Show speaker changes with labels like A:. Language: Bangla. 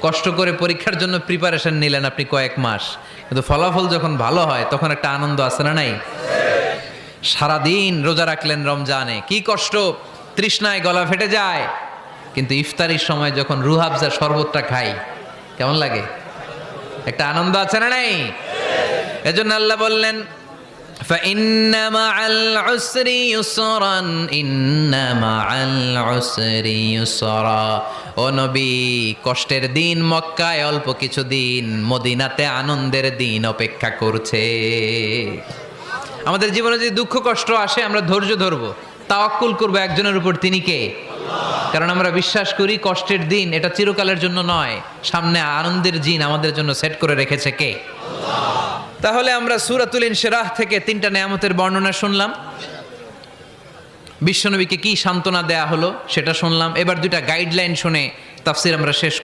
A: কষ্ট করে পরীক্ষার জন্য প্রিপারেশন নিলেন আপনি কয়েক মাস, কিন্তু ফলাফল যখন ভালো হয় তখন একটা আনন্দ আছে না নাই? সারাদিন রোজা রাখলেন রমজানে, কি কষ্ট, তৃষ্ণায় গলা ফেটে যায়, কিন্তু ইফতারির সময় যখন রুহ আফজা শরবতটা খাই কেমন লাগে? একটা আনন্দ আছে না নাই? এজন্য আল্লাহ বললেন فإن مع العسر يسرا إن مع العسر يسرا ও নবী, কষ্টের দিন মক্কায় অল্প কিছু দিন, মদিনাতে আনন্দের দিন অপেক্ষা করছে। আমাদের জীবনে যদি দুঃখ কষ্ট আসে আমরা ধৈর্য ধরবো, তাওয়াক্কুল করবো একজনের উপর, তিনি কে? কারণ আমরা বিশ্বাস করি কষ্টের দিন এটা চিরকালের জন্য নয়, সামনে আনন্দের দিন আমাদের জন্য সেট করে রেখেছে কে? তাহলে আমরা সূরাতুল ইনশিরাহ থেকে 3টা নেয়ামতের বর্ণনা শুনলাম, বিশ্বনবীকে কি সান্ত্বনা দেয়া হলো সেটা শুনলাম। এবার 2টা গাইডলাইন শুনে তাফসীর আমরা শেষ